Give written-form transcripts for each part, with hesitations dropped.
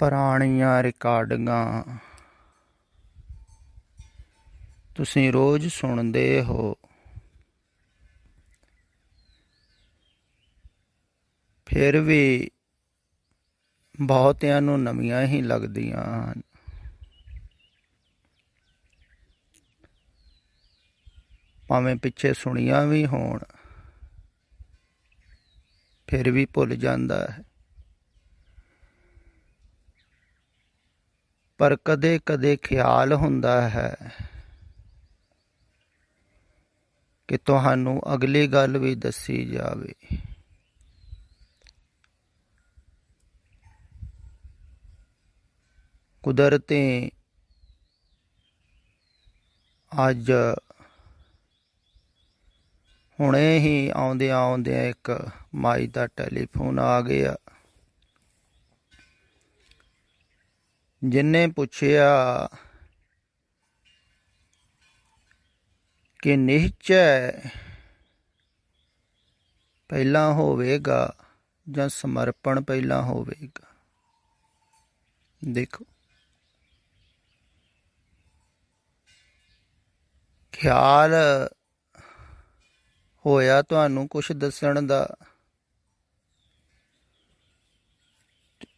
ਪੁਰਾਣੀਆਂ ਰਿਕਾਰਡਿੰਗਾਂ ਤੁਸੀਂ ਰੋਜ਼ ਸੁਣਦੇ ਹੋ, ਫਿਰ ਵੀ ਬਹੁਤਿਆਂ ਨੂੰ ਨਵੀਆਂ ਹੀ ਲੱਗਦੀਆਂ ਹਨ। ਭਾਵੇਂ ਪਿੱਛੇ ਸੁਣੀਆਂ ਵੀ ਹੋਣ, ਫਿਰ ਵੀ ਭੁੱਲ ਜਾਂਦਾ ਹੈ। ਪਰ ਕਦੇ ਕਦੇ ਖਿਆਲ ਹੁੰਦਾ ਹੈ ਕਿ ਤੁਹਾਨੂੰ ਅਗਲੀ ਗੱਲ ਵੀ ਦੱਸੀ ਜਾਵੇ। ਕੁਦਰਤੀ ਅੱਜ ਹੁਣੇ ਹੀ ਆਉਂਦਿਆਂ ਆਉਂਦਿਆਂ ਇੱਕ ਮਾਈ ਦਾ ਟੈਲੀਫੋਨ ਆ ਗਿਆ, ਜਿਹਨੇ ਪੁੱਛਿਆ ਕਿ ਨਿਸ਼ਚੈ ਪਹਿਲਾਂ ਹੋਵੇਗਾ ਜਾਂ ਸਮਰਪਣ ਪਹਿਲਾਂ ਹੋਵੇਗਾ। ਦੇਖੋ, ਖਿਆਲ ਹੋਇਆ ਤੁਹਾਨੂੰ ਕੁਛ ਦੱਸਣ ਦਾ,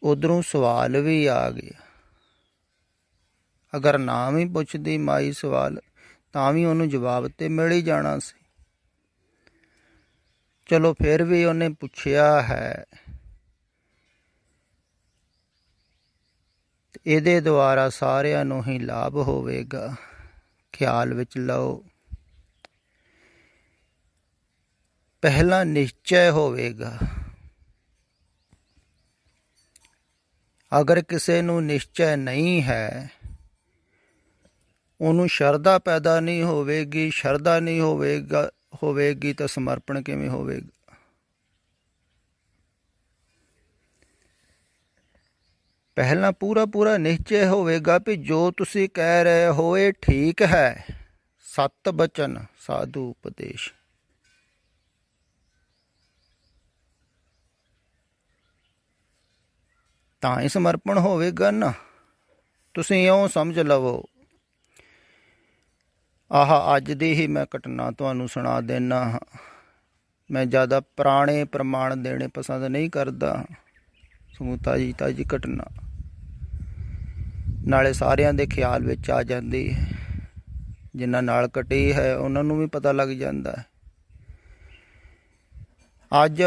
ਉਧਰੋਂ ਸਵਾਲ ਵੀ ਆ ਗਿਆ। ਅਗਰ ਨਾ ਵੀ ਪੁੱਛਦੀ ਮਾਈ ਸਵਾਲ, ਤਾਂ ਵੀ ਉਹਨੂੰ ਜਵਾਬ ਤੇ ਮਿਲ ਹੀ ਜਾਣਾ ਸੀ। ਚਲੋ ਫਿਰ ਵੀ ਉਹਨੇ ਪੁੱਛਿਆ ਹੈ, ਇਹਦੇ ਦੁਆਰਾ ਸਾਰਿਆਂ ਨੂੰ ਹੀ ਲਾਭ ਹੋਵੇਗਾ। ਖਿਆਲ ਵਿੱਚ ਲਓ, ਪਹਿਲਾ ਨਿਸ਼ਚੈ ਹੋਵੇਗਾ। ਅਗਰ ਕਿਸੇ ਨੂੰ ਨਿਸ਼ਚੈ ਨਹੀਂ ਹੈ, ਉਹਨੂੰ ਸ਼ਰਧਾ ਪੈਦਾ ਨਹੀਂ ਹੋਵੇਗੀ। ਸ਼ਰਧਾ ਨਹੀਂ ਹੋਵੇਗੀ ਤਾਂ ਸਮਰਪਣ ਕਿਵੇਂ ਹੋਵੇਗਾ? ਪਹਿਲਾਂ ਪੂਰਾ ਨਿਸ਼ਚੈ ਹੋਵੇਗਾ ਵੀ ਜੋ ਤੁਸੀਂ ਕਹਿ ਰਹੇ ਹੋ ਇਹ ਠੀਕ ਹੈ। ਸਤ ਬਚਨ ਸਾਧੂ ਉਪਦੇਸ਼, ਤਾਂ ਹੀ ਸਮਰਪਣ ਹੋਵੇਗਾ ਨਾ। ਤੁਸੀਂ ਇਉਂ ਸਮਝ ਲਵੋ, ਆਹ ਅੱਜ ਦੀ ਹੀ ਮੈਂ ਘਟਨਾ ਤੁਹਾਨੂੰ ਸੁਣਾ ਦੇਣਾ ਹਾਂ। ਮੈਂ ਜ਼ਿਆਦਾ ਪੁਰਾਣੇ ਪ੍ਰਮਾਣ ਦੇਣੇ ਪਸੰਦ ਨਹੀਂ ਕਰਦਾ, ਸਗੋਂ ਤਾਜ਼ੀ ਘਟਨਾ ਨਾਲੇ ਸਾਰਿਆਂ ਦੇ ਖਿਆਲ ਵਿੱਚ ਆ ਜਾਂਦੀ ਹੈ। ਜਿਨ੍ਹਾਂ ਨਾਲ ਘਟੀ ਹੈ ਉਹਨਾਂ ਨੂੰ ਵੀ ਪਤਾ ਲੱਗ ਜਾਂਦਾ ਹੈ। ਅੱਜ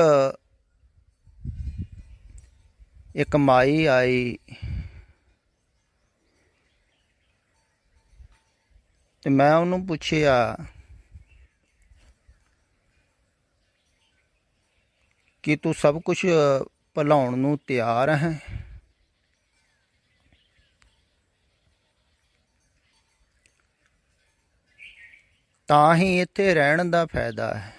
ਇੱਕ ਮਾਈ ਆਈ ਤੇ ਮੈਂ ਉਹਨੂੰ ਪੁੱਛਿਆ ਕਿ ਤੂੰ ਸਭ ਕੁਛ ਭੁਲਾਉਣ ਨੂੰ ਤਿਆਰ ਹੈ? ਤਾਂ ਹੀ ਇੱਥੇ ਰਹਿਣ ਦਾ ਫਾਇਦਾ ਹੈ,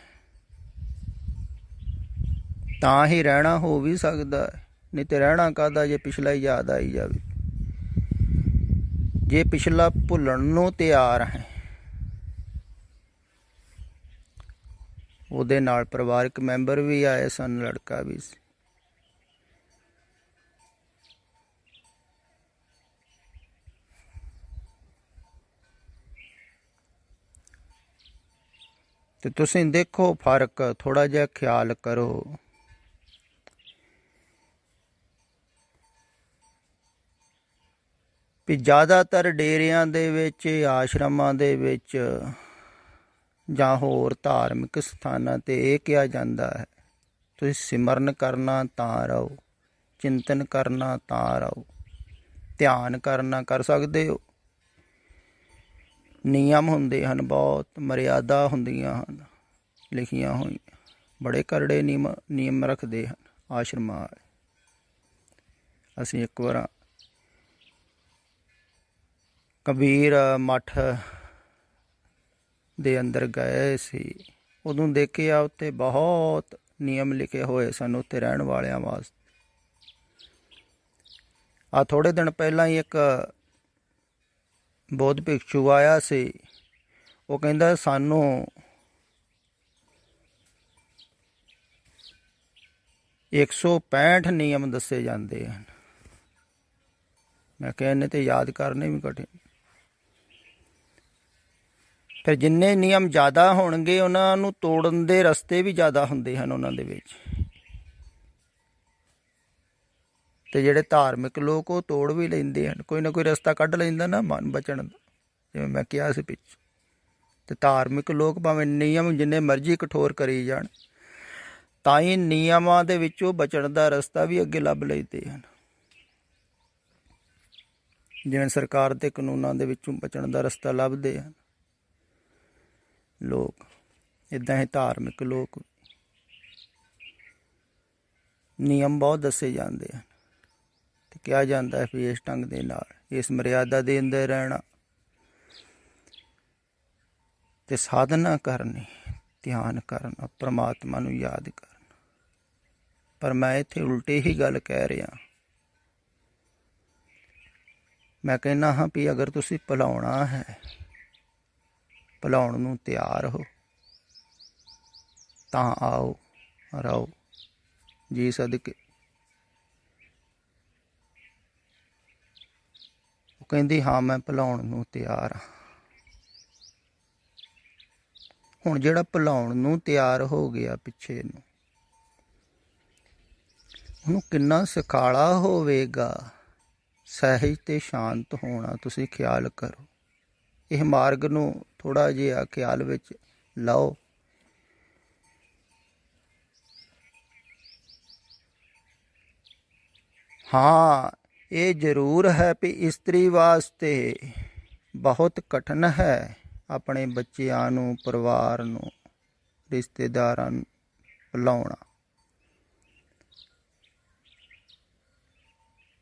ਤਾਂ ਹੀ ਰਹਿਣਾ ਹੋ ਵੀ ਸਕਦਾ, ਨਹੀਂ ਤੇ ਰਹਿਣਾ ਕਾਹਦਾ ਜੇ ਪਿਛਲਾ ਹੀ ਯਾਦ ਆਈ ਜਾਵੇ। ਜੇ ਪਿਛਲਾ ਭੁੱਲਣ ਨੂੰ ਤਿਆਰ ਹੈ, ਉਹਦੇ ਨਾਲ ਪਰਿਵਾਰਕ ਮੈਂਬਰ ਵੀ ਆਏ ਸਨ, ਲੜਕਾ ਵੀ ਸੀ। ਤੇ ਤੁਸੀਂ ਦੇਖੋ ਫਰਕ, ਥੋੜ੍ਹਾ ਜਿਹਾ ਖਿਆਲ ਕਰੋ। ਵੀ ਜ਼ਿਆਦਾਤਰ ਡੇਰਿਆਂ ਦੇ ਵਿੱਚ, ਆਸ਼ਰਮਾਂ ਦੇ ਵਿੱਚ ਜਾਂ ਹੋਰ ਧਾਰਮਿਕ ਸਥਾਨਾਂ 'ਤੇ ਇਹ ਕਿਹਾ ਜਾਂਦਾ ਹੈ, ਤੁਸੀਂ ਸਿਮਰਨ ਕਰਨਾ ਤਾਂ ਰਹੋ, ਚਿੰਤਨ ਕਰਨਾ ਤਾਂ ਰਹੋ, ਧਿਆਨ ਕਰਨਾ ਕਰ ਸਕਦੇ ਹੋ। ਨਿਯਮ ਹੁੰਦੇ ਹਨ, ਬਹੁਤ ਮਰਿਆਦਾ ਹੁੰਦੀਆਂ ਹਨ ਲਿਖੀਆਂ ਹੋਈਆਂ। ਬੜੇ ਕਰੜੇ ਨਿਯਮ ਰੱਖਦੇ ਹਨ ਆਸ਼ਰਮਾਂ ਵਾਲੇ। ਅਸੀਂ ਇੱਕ ਵਾਰ ਕਬੀਰ ਮੱਠ ਦੇ ਅੰਦਰ ਗਏ ਸੀ, ਉਦੋਂ ਦੇਖਿਆ ਉੱਥੇ ਬਹੁਤ ਨਿਯਮ ਲਿਖੇ ਹੋਏ ਸਨ ਉੱਥੇ ਰਹਿਣ ਵਾਲਿਆਂ ਵਾਸਤੇ। ਆਹ ਥੋੜ੍ਹੇ ਦਿਨ ਪਹਿਲਾਂ ਹੀ ਇੱਕ ਬੌਧ ਭਿਕਸ਼ੂ ਆਇਆ ਸੀ। ਉਹ ਕਹਿੰਦਾ ਸਾਨੂੰ 165 ਨਿਯਮ ਦੱਸੇ ਜਾਂਦੇ ਹਨ। ਮੈਂ ਕਿਹਾ ਇਹਨੇ ਤੇ ਯਾਦ ਕਰਨੇ ਵੀ ਕਠਿਨ। ਫਿਰ ਜਿੰਨੇ ਨਿਯਮ ਜ਼ਿਆਦਾ ਹੋਣਗੇ ਉਹਨਾਂ ਨੂੰ ਤੋੜਨ ਦੇ ਰਸਤੇ ਵੀ ਜ਼ਿਆਦਾ ਹੁੰਦੇ ਹਨ ਉਹਨਾਂ ਦੇ ਵਿੱਚ। ਤੇ ਜਿਹੜੇ ਧਾਰਮਿਕ ਲੋਕ ਉਹ ਤੋੜ ਵੀ ਲੈਂਦੇ ਹਨ, ਕੋਈ ਨਾ ਕੋਈ ਰਸਤਾ ਕੱਢ ਲੈਂਦਾ ਨਾ ਮਨ ਬਚਣ ਦਾ, ਜਿਵੇਂ ਮੈਂ ਕਿਹਾ ਸੀ ਪਿੱਛੇ। ਤੇ ਧਾਰਮਿਕ ਲੋਕ ਭਾਵੇਂ ਨਿਯਮ ਜਿੰਨੇ ਮਰਜ਼ੀ ਕਠੋਰ ਕਰੀ ਜਾਣ, ਤਾਂ ਹੀ ਨਿਯਮਾਂ ਦੇ ਵਿੱਚੋਂ ਬਚਣ ਦਾ ਰਸਤਾ ਵੀ ਅੱਗੇ ਲੱਭ ਲੈਂਦੇ ਹਨ। ਜਿਵੇਂ ਸਰਕਾਰ ਦੇ ਕਾਨੂੰਨਾਂ ਦੇ ਵਿੱਚੋਂ ਬਚਣ ਦਾ ਰਸਤਾ ਲੱਭਦੇ ਹਨ ਲੋਕ, ਇੱਦਾਂ ਹੀ ਧਾਰਮਿਕ ਲੋਕ ਨਿਯਮ ਬਹੁਤ ਦੱਸੇ ਜਾਂਦੇ ਹਨ। ਤੇ ਕਿਹਾ ਜਾਂਦਾ ਹੈ ਵੀ ਇਸ ਢੰਗ ਦੇ ਨਾਲ, ਇਸ ਮਰਿਆਦਾ ਦੇ ਅੰਦਰ ਰਹਿਣਾ ਤੇ ਸਾਧਨਾ ਕਰਨੀ, ਧਿਆਨ ਕਰਨਾ, ਪਰਮਾਤਮਾ ਨੂੰ ਯਾਦ ਕਰਨਾ। ਪਰ ਮੈਂ ਇੱਥੇ ਉਲਟੀ ਹੀ ਗੱਲ ਕਹਿ ਰਿਹਾ। ਮੈਂ ਕਹਿੰਦਾ ਹਾਂ ਵੀ ਅਗਰ ਤੁਸੀਂ ਭੁਲਾਉਣਾ ਹੈ, ਭੁਲਾਉਣ ਨੂੰ ਤਿਆਰ ਹੋ ਤਾਂ ਆਓ ਰਹੋ ਜੀ ਸਦਕੇ। ਉਹ ਕਹਿੰਦੀ ਹਾਂ ਮੈਂ ਭੁਲਾਉਣ ਨੂੰ ਤਿਆਰ ਹਾਂ। ਹੁਣ ਜਿਹੜਾ ਭੁਲਾਉਣ ਨੂੰ ਤਿਆਰ ਹੋ ਗਿਆ ਪਿੱਛੇ ਨੂੰ, ਉਹਨੂੰ ਕਿੰਨਾ ਸੁਖਾਲਾ ਹੋਵੇਗਾ ਸਹਿਜ ਤੇ ਸ਼ਾਂਤ ਹੋਣਾ। ਤੁਸੀਂ ਖਿਆਲ ਕਰੋ, ਇਹ ਮਾਰਗ ਨੂੰ ਥੋੜ੍ਹਾ ਜਿਹਾ ਖਿਆਲ ਵਿੱਚ ਲਓ। ਹਾਂ ਇਹ ਜ਼ਰੂਰ ਹੈ ਵੀ ਇਸਤਰੀ ਵਾਸਤੇ ਬਹੁਤ ਕਠਿਨ ਹੈ ਆਪਣੇ ਬੱਚਿਆਂ ਨੂੰ, ਪਰਿਵਾਰ ਨੂੰ, ਰਿਸ਼ਤੇਦਾਰਾਂ ਨੂੰ ਭੁਲਾਉਣਾ।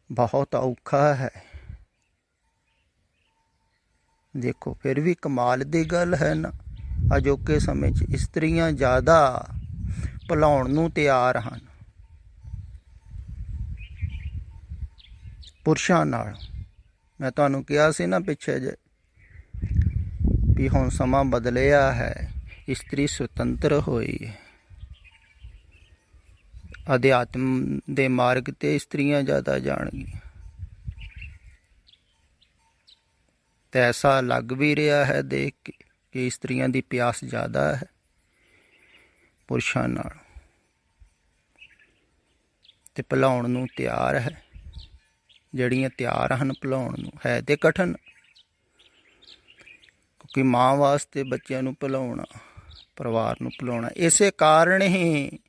ਬਹੁਤ ਔਖਾ ਹੈ। ਦੇਖੋ ਫਿਰ ਵੀ ਕਮਾਲ ਦੀ ਗੱਲ ਹੈ ਨਾ, ਅਜੋਕੇ ਸਮੇਂ 'ਚ ਇਸਤਰੀਆਂ ਜ਼ਿਆਦਾ ਭੁਲਾਉਣ ਨੂੰ ਤਿਆਰ ਹਨ ਪੁਰਸ਼ਾਂ ਨਾਲ। ਮੈਂ ਤੁਹਾਨੂੰ ਕਿਹਾ ਸੀ ਨਾ ਪਿੱਛੇ ਜੇ ਵੀ ਹੁਣ ਸਮਾਂ ਬਦਲਿਆ ਹੈ, ਇਸਤਰੀ ਸੁਤੰਤਰ ਹੋਈ ਹੈ। ਅਧਿਆਤਮ ਦੇ ਮਾਰਗ 'ਤੇ ਇਸਤਰੀਆਂ ਜ਼ਿਆਦਾ ਜਾਣਗੀਆਂ। ਤੇ ਐਸਾ ਲੱਗ ਵੀ ਰਿਹਾ ਹੈ ਦੇਖ ਕੇ ਕਿ ਇਸਤਰੀਆਂ ਦੀ ਪਿਆਸ ਜ਼ਿਆਦਾ ਹੈ ਪੁਰਸ਼ਾਂ ਨਾਲ, ਤੇ ਭੁਲਾਉਣ ਨੂੰ ਤਿਆਰ ਹੈ। ਜਿਹੜੀਆਂ ਤਿਆਰ ਹਨ ਭੁਲਾਉਣ ਨੂੰ, ਹੈ ਤੇ ਕਠਿਨ, ਕਿਉਂਕਿ ਮਾਂ ਵਾਸਤੇ ਬੱਚਿਆਂ ਨੂੰ ਭੁਲਾਉਣਾ, ਪਰਿਵਾਰ ਨੂੰ ਭੁਲਾਉਣਾ। ਇਸੇ ਕਾਰਨ ਹੀ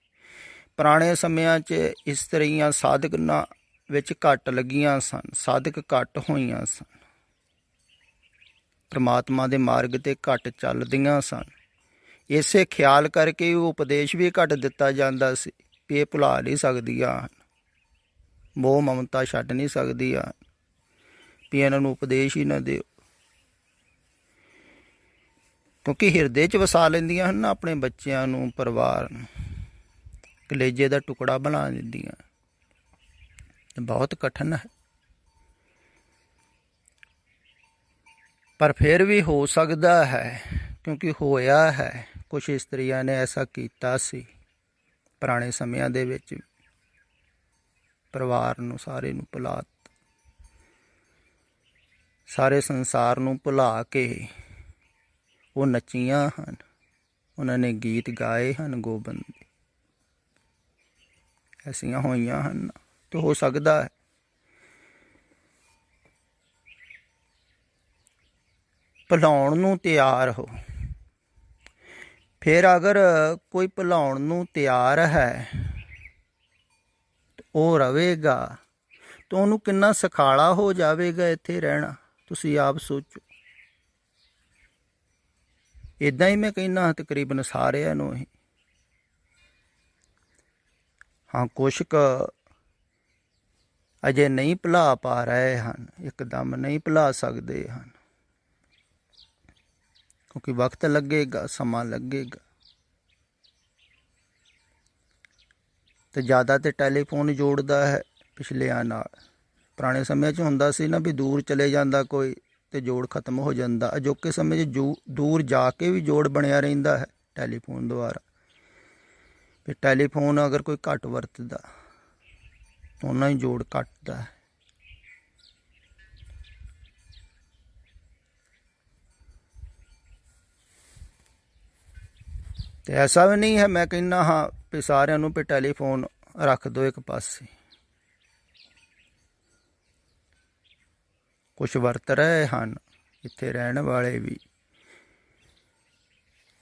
ਪੁਰਾਣੇ ਸਮਿਆਂ 'ਚ ਇਸਤਰੀਆਂ ਸਾਧਕਾਂ ਵਿੱਚ ਘੱਟ ਲੱਗੀਆਂ ਸਨ, ਸਾਧਕ ਘੱਟ ਹੋਈਆਂ ਸਨ, ਪਰਮਾਤਮਾ ਦੇ ਮਾਰਗ 'ਤੇ ਘੱਟ ਚੱਲਦੀਆਂ ਸਨ। ਇਸੇ ਖਿਆਲ ਕਰਕੇ ਉਹ ਉਪਦੇਸ਼ ਵੀ ਘੱਟ ਦਿੱਤਾ ਜਾਂਦਾ ਸੀ ਵੀ ਇਹ ਭੁਲਾ ਨਹੀਂ ਸਕਦੀਆਂ ਹਨ, ਮੋਹ ਮਮਤਾ ਛੱਡ ਨਹੀਂ ਸਕਦੀਆਂ ਵੀ ਇਹਨਾਂ ਨੂੰ ਉਪਦੇਸ਼ ਹੀ ਨਾ ਦਿਓ, ਕਿਉਂਕਿ ਹਿਰਦੇ 'ਚ ਵਸਾ ਲੈਂਦੀਆਂ ਹਨ ਨਾ ਆਪਣੇ ਬੱਚਿਆਂ ਨੂੰ, ਪਰਿਵਾਰ ਨੂੰ, ਕਲੇਜੇ ਦਾ ਟੁਕੜਾ ਬਣਾ ਦਿੰਦੀਆਂ। ਬਹੁਤ ਕਠਿਨ ਹੈ, ਪਰ ਫਿਰ ਵੀ ਹੋ ਸਕਦਾ ਹੈ, ਕਿਉਂਕਿ ਹੋਇਆ ਹੈ। ਕੁਛ ਇਸਤਰੀਆਂ ਨੇ ਐਸਾ ਕੀਤਾ ਸੀ ਪੁਰਾਣੇ ਸਮਿਆਂ ਦੇ ਵਿੱਚ, ਪਰਿਵਾਰ ਨੂੰ ਸਾਰੇ ਨੂੰ ਭੁਲਾ, ਸਾਰੇ ਸੰਸਾਰ ਨੂੰ ਭੁਲਾ ਕੇ ਉਹ ਨੱਚੀਆਂ ਹਨ, ਉਹਨਾਂ ਨੇ ਗੀਤ ਗਾਏ ਹਨ ਗੋਬਿੰਦ ਦੇ। ਐਸੀਆਂ ਹੋਈਆਂ ਹਨ ਤੇ ਹੋ ਸਕਦਾ ਹੈ। ਭੁਲਾਉਣ ਨੂੰ ਤਿਆਰ ਹੋ। ਫਿਰ ਅਗਰ ਕੋਈ ਭੁਲਾਉਣ ਨੂੰ ਤਿਆਰ ਹੈ ਉਹ ਰਵੇਗਾ ਤਾਂ ਉਹਨੂੰ ਕਿੰਨਾ ਸੁਖਾਲਾ ਹੋ ਜਾਵੇਗਾ ਇੱਥੇ ਰਹਿਣਾ, ਤੁਸੀਂ ਆਪ ਸੋਚੋ। ਇੱਦਾਂ ਹੀ ਮੈਂ ਕਹਿੰਦਾ ਤਕਰੀਬਨ ਸਾਰਿਆਂ ਨੂੰ ਹੀ। ਹਾਂ ਕੁਛ ਕੁ ਅਜੇ ਨਹੀਂ ਭੁਲਾ ਪਾ ਰਹੇ ਹਨ, ਇੱਕਦਮ ਨਹੀਂ ਭੁਲਾ ਸਕਦੇ ਹਨ, ਕਿਉਂਕਿ ਵਕਤ ਲੱਗੇਗਾ, ਸਮਾਂ ਲੱਗੇਗਾ। ਤੇ ਜ਼ਿਆਦਾ ਤੇ ਟੈਲੀਫੋਨ ਜੋੜਦਾ ਹੈ ਪਿਛਲਿਆਂ ਨਾਲ। ਪੁਰਾਣੇ ਸਮੇਂ 'ਚ ਹੁੰਦਾ ਸੀ ਨਾ ਵੀ ਦੂਰ ਚਲੇ ਜਾਂਦਾ ਕੋਈ ਤੇ ਜੋੜ ਖਤਮ ਹੋ ਜਾਂਦਾ। ਅਜੋਕੇ ਸਮੇਂ 'ਚ ਦੂਰ ਜਾ ਕੇ ਵੀ ਜੋੜ ਬਣਿਆ ਰਹਿੰਦਾ ਹੈ ਟੈਲੀਫੋਨ ਦੁਆਰਾ। ਵੀ ਟੈਲੀਫੋਨ ਅਗਰ ਕੋਈ ਘੱਟ ਵਰਤਦਾ ਤਾਂ ਉਹਨਾਂ ਹੀ ਜੋੜ ਘੱਟਦਾ ਹੈ। ਤੇ ਐਸਾ ਵੀ ਨਹੀਂ ਹੈ ਮੈਂ ਕਹਿੰਦਾ ਹਾਂ ਵੀ ਸਾਰਿਆਂ ਨੂੰ ਵੀ ਟੈਲੀਫੋਨ ਰੱਖ ਦਿਓ ਇੱਕ ਪਾਸੇ। ਕੁਛ ਵਰਤ ਰਹੇ ਹਨ ਇੱਥੇ ਰਹਿਣ ਵਾਲੇ ਵੀ,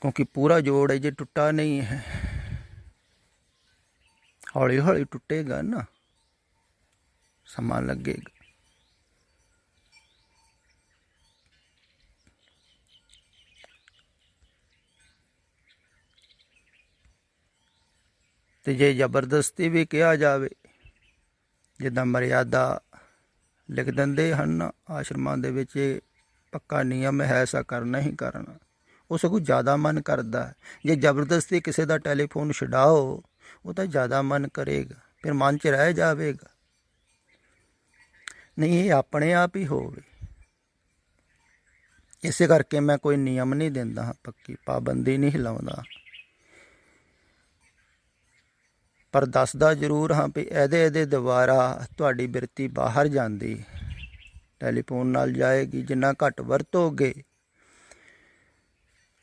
ਕਿਉਂਕਿ ਪੂਰਾ ਜੋੜ ਅਜੇ ਟੁੱਟਾ ਨਹੀਂ ਹੈ, ਹੌਲੀ ਹੌਲੀ ਟੁੱਟੇਗਾ ਨਾ, ਸਮਾਂ ਲੱਗੇਗਾ। ਤੇ ਜੇ ਜ਼ਬਰਦਸਤੀ ਵੀ ਕਿਹਾ ਜਾਵੇ, ਜਿੱਦਾਂ ਮਰਿਆਦਾ ਲਿਖ ਦਿੰਦੇ ਹਨ ਆਸ਼ਰਮਾਂ ਦੇ ਵਿੱਚ, ਇਹ ਪੱਕਾ ਨਿਯਮ ਹੈ ਐਸਾ ਕਰਨਾ ਹੀ ਕਰਨਾ, ਉਹ ਸਗੋਂ ਜ਼ਿਆਦਾ ਮਨ ਕਰਦਾ ਹੈ। ਜੇ ਜ਼ਬਰਦਸਤੀ ਕਿਸੇ ਦਾ ਟੈਲੀਫੋਨ ਛਡਾਓ ਉਹ ਤਾਂ ਜ਼ਿਆਦਾ ਮਨ ਕਰੇਗਾ, ਫਿਰ ਮਨ 'ਚ ਰਹਿ ਜਾਵੇਗਾ। ਨਹੀਂ, ਇਹ ਆਪਣੇ ਆਪ ਹੀ ਹੋਵੇ। ਇਸੇ ਕਰਕੇ ਮੈਂ ਕੋਈ ਨਿਯਮ ਨਹੀਂ ਦਿੰਦਾ ਹਾਂ, ਪੱਕੀ ਪਾਬੰਦੀ ਨਹੀਂ ਲਾਉਂਦਾ, ਪਰ ਦੱਸਦਾ ਜ਼ਰੂਰ ਹਾਂ ਵੀ ਇਹਦੇ ਦੁਆਰਾ ਤੁਹਾਡੀ ਬਿਰਤੀ ਬਾਹਰ ਜਾਂਦੀ, ਟੈਲੀਫੋਨ ਨਾਲ ਜਾਏਗੀ। ਜਿੰਨਾ ਘੱਟ ਵਰਤੋਗੇ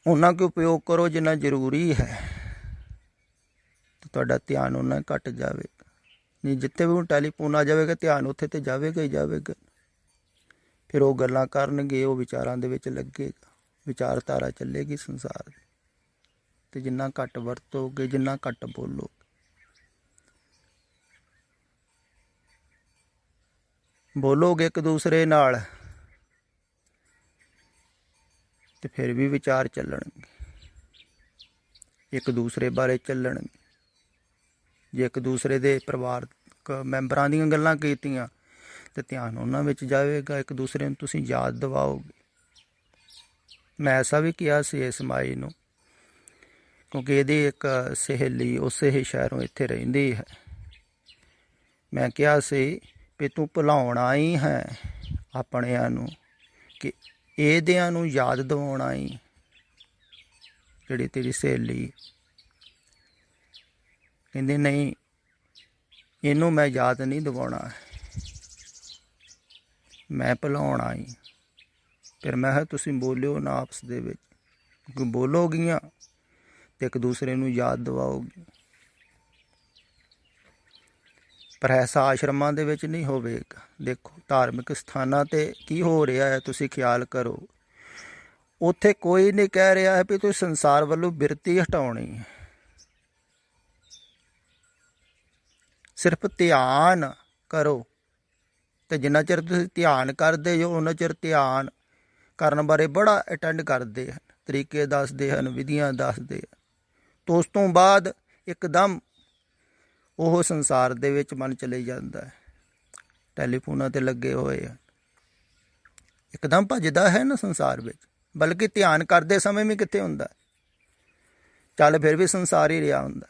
ਓਨਾ ਕੁ ਉਪਯੋਗ ਕਰੋ ਜਿੰਨਾ ਜ਼ਰੂਰੀ ਹੈ, ਤੁਹਾਡਾ ਧਿਆਨ ਓਨਾ ਘੱਟ ਜਾਵੇਗਾ। ਨਹੀਂ, ਜਿੱਥੇ ਵੀ ਟੈਲੀਫੋਨ ਆ ਜਾਵੇਗਾ ਧਿਆਨ ਉੱਥੇ ਤੇ ਜਾਵੇਗਾ ਹੀ ਜਾਵੇਗਾ। ਫਿਰ ਉਹ ਗੱਲਾਂ ਕਰਨਗੇ, ਉਹ ਵਿਚਾਰਾਂ ਦੇ ਵਿੱਚ ਲੱਗੇਗਾ, ਵਿਚਾਰਧਾਰਾ ਚੱਲੇਗੀ ਸੰਸਾਰ ਦੀ। ਤੇ ਜਿੰਨਾ ਘੱਟ ਵਰਤੋਗੇ, ਜਿੰਨਾ ਘੱਟ ਬੋਲੋਗੇ, ਬੋਲੋਗੇ ਇੱਕ ਦੂਸਰੇ ਨਾਲ ਤੇ ਫਿਰ ਵੀ ਵਿਚਾਰ ਚੱਲਣਗੇ, ਇੱਕ ਦੂਸਰੇ ਬਾਰੇ ਚੱਲਣਗੇ। ਜੇ ਇੱਕ ਦੂਸਰੇ ਦੇ ਪਰਿਵਾਰਕ ਮੈਂਬਰਾਂ ਦੀਆਂ ਗੱਲਾਂ ਕੀਤੀਆਂ ਤੇ ਧਿਆਨ ਉਹਨਾਂ ਵਿੱਚ ਜਾਵੇਗਾ, ਇੱਕ ਦੂਸਰੇ ਨੂੰ ਤੁਸੀਂ ਯਾਦ ਦਿਵਾਓਗੇ। ਮੈਂ ਐਸਾ ਵੀ ਕਿਹਾ ਸੀ ਇਸ ਮਾਈ ਨੂੰ, ਕਿਉਂਕਿ ਇਹਦੀ ਇੱਕ ਸਹੇਲੀ ਉਸੇ ਹੀ ਸ਼ਹਿਰੋਂ ਇੱਥੇ ਰਹਿੰਦੀ ਹੈ। ਮੈਂ ਕਿਹਾ ਸੀ ਵੀ ਤੂੰ ਭੁਲਾਉਣਾ ਹੀ ਹੈ ਆਪਣਿਆਂ ਨੂੰ, ਕਿ ਇਹਦਿਆਂ ਨੂੰ ਯਾਦ ਦਿਵਾਉਣਾ ਹੀ। ਜਿਹੜੀ ਤੇਰੀ ਸਹੇਲੀ ਕਹਿੰਦੀ ਨਹੀਂ, ਇਹਨੂੰ ਮੈਂ ਯਾਦ ਨਹੀਂ ਦਿਵਾਉਣਾ, ਮੈਂ ਭੁਲਾਉਣਾ ਹੀ। ਫਿਰ ਮੈਂ ਕਿਹਾ ਤੁਸੀਂ ਬੋਲਿਓ ਨਾ ਆਪਸ ਦੇ ਵਿੱਚ, ਕਿਉਂਕਿ ਬੋਲੋਗੀਆਂ ਤੇ ਇੱਕ ਦੂਸਰੇ ਨੂੰ ਯਾਦ ਦਿਵਾਓਗੇ। ਪਰ ਐਸਾ ਆਸ਼ਰਮਾਂ ਦੇ ਵਿੱਚ ਨਹੀਂ ਹੋਵੇਗਾ। ਦੇਖੋ ਧਾਰਮਿਕ ਸਥਾਨਾਂ 'ਤੇ ਕੀ ਹੋ ਰਿਹਾ ਹੈ, ਤੁਸੀਂ ਖਿਆਲ ਕਰੋ। ਉੱਥੇ ਕੋਈ ਨਹੀਂ ਕਹਿ ਰਿਹਾ ਹੈ ਵੀ ਤੁਸੀਂ ਸੰਸਾਰ ਵੱਲੋਂ ਬਿਰਤੀ ਹਟਾਉਣੀ ਹੈ, ਸਿਰਫ ਧਿਆਨ ਕਰੋ। ਤੇ ਜਿੰਨਾ ਚਿਰ ਤੁਸੀਂ ਧਿਆਨ ਕਰਦੇ ਹੋ ਉਹਨਾਂ ਚਿਰ ਧਿਆਨ ਕਰਨ ਬਾਰੇ ਬੜਾ ਅਟੈਂਡ ਕਰਦੇ ਹਨ, ਤਰੀਕੇ ਦੱਸਦੇ ਹਨ, ਵਿਧੀਆਂ ਦੱਸਦੇ ਹਨ। ਤੋਂ ਉਸ ਤੋਂ ਬਾਅਦ ਇੱਕਦਮ ਉਹ ਸੰਸਾਰ ਦੇ ਵਿੱਚ ਮਨ ਚਲੇ ਜਾਂਦਾ ਹੈ, ਟੈਲੀਫੋਨਾਂ 'ਤੇ ਲੱਗੇ ਹੋਏ ਹਨ, ਇੱਕਦਮ ਭੱਜਦਾ ਹੈ ਨਾ ਸੰਸਾਰ ਵਿੱਚ। ਬਲਕਿ ਧਿਆਨ ਕਰਦੇ ਸਮੇਂ ਵੀ ਕਿੱਥੇ ਹੁੰਦਾ, ਚੱਲ ਫਿਰ ਵੀ ਸੰਸਾਰ ਹੀ ਰਿਹਾ ਹੁੰਦਾ।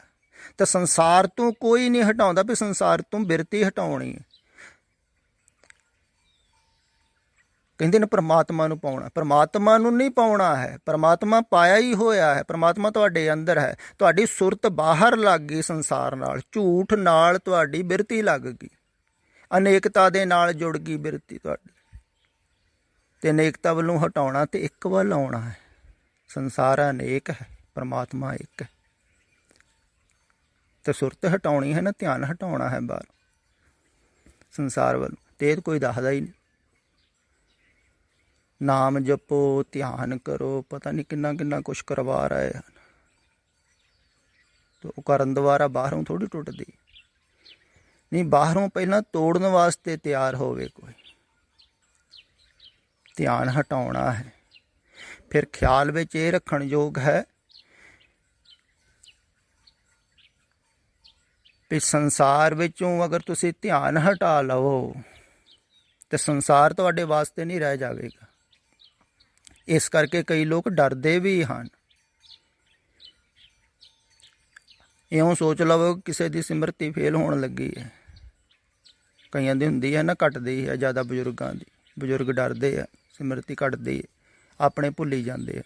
ਤਾਂ ਸੰਸਾਰ ਤੋਂ ਕੋਈ ਨਹੀਂ ਹਟਾਉਂਦਾ ਵੀ ਸੰਸਾਰ ਤੋਂ ਬਿਰਤੀ ਹਟਾਉਣੀ ਹੈ। ਕਹਿੰਦੇ ਨੇ ਪਰਮਾਤਮਾ ਨੂੰ ਪਾਉਣਾ, ਪਰਮਾਤਮਾ ਨੂੰ ਨਹੀਂ ਪਾਉਣਾ ਹੈ, ਪਰਮਾਤਮਾ ਪਾਇਆ ਹੀ ਹੋਇਆ ਹੈ। ਪਰਮਾਤਮਾ ਤੁਹਾਡੇ ਅੰਦਰ ਹੈ। ਤੁਹਾਡੀ ਸੁਰਤ ਬਾਹਰ ਲੱਗ ਗਈ ਸੰਸਾਰ ਨਾਲ, ਝੂਠ ਨਾਲ ਤੁਹਾਡੀ ਬਿਰਤੀ ਲੱਗ ਗਈ, ਅਨੇਕਤਾ ਦੇ ਨਾਲ ਜੁੜ ਗਈ ਬਿਰਤੀ ਤੁਹਾਡੀ। ਤੇ ਅਨੇਕਤਾ ਵੱਲੋਂ ਹਟਾਉਣਾ ਤੇ ਇੱਕ ਵੱਲ ਆਉਣਾ ਹੈ। ਸੰਸਾਰ ਅਨੇਕ ਹੈ, ਪਰਮਾਤਮਾ ਇੱਕ ਹੈ। ਤੇ ਸੁਰਤ ਹਟਾਉਣੀ ਹੈ ਨਾ, ਧਿਆਨ ਹਟਾਉਣਾ ਹੈ ਬਾਹਰ ਸੰਸਾਰ ਵੱਲੋਂ, ਤੇ ਇਹ ਕੋਈ ਦੱਸਦਾ ਹੀ ਨਹੀਂ। ਨਾਮ ਜਪੋ, ਧਿਆਨ ਕਰੋ, ਪਤਾ ਨਹੀਂ ਕਿੰਨਾ ਕਿੰਨਾ ਕੁਛ ਕਰਵਾ ਰਹੇ ਹਨ। ਤੇ ਉਹ ਕਰਨ ਦੁਆਰਾ ਬਾਹਰੋਂ ਥੋੜ੍ਹੀ ਟੁੱਟਦੀ ਨਹੀਂ, ਬਾਹਰੋਂ ਪਹਿਲਾਂ ਤੋੜਨ ਵਾਸਤੇ ਤਿਆਰ ਹੋਵੇ ਕੋਈ। ਧਿਆਨ ਹਟਾਉਣਾ ਹੈ। ਫਿਰ ਖਿਆਲ ਵਿੱਚ ਇਹ ਰੱਖਣ ਯੋਗ ਹੈ ਵੀ ਸੰਸਾਰ ਵਿੱਚੋਂ ਅਗਰ ਤੁਸੀਂ ਧਿਆਨ ਹਟਾ ਲਵੋ ਤੇ ਸੰਸਾਰ ਤੁਹਾਡੇ ਵਾਸਤੇ ਨਹੀਂ ਰਹਿ ਜਾਵੇਗਾ। ਇਸ ਕਰਕੇ ਕਈ ਲੋਕ ਡਰਦੇ ਵੀ ਹਨ। ਇਉਂ ਸੋਚ ਲਵੋ ਕਿਸੇ ਦੀ ਸਿਮਰਤੀ ਫੇਲ ਹੋਣ ਲੱਗੀ ਹੈ, ਕਈਆਂ ਦੀ ਹੁੰਦੀ ਹੈ ਨਾ, ਘਟਦੀ ਹੈ ਜ਼ਿਆਦਾ ਬਜ਼ੁਰਗਾਂ ਦੀ, ਬਜ਼ੁਰਗ ਡਰਦੇ ਆ, ਸਿਮਰਤੀ ਘਟਦੀ ਹੈ, ਆਪਣੇ ਭੁੱਲੀ ਜਾਂਦੇ ਆ।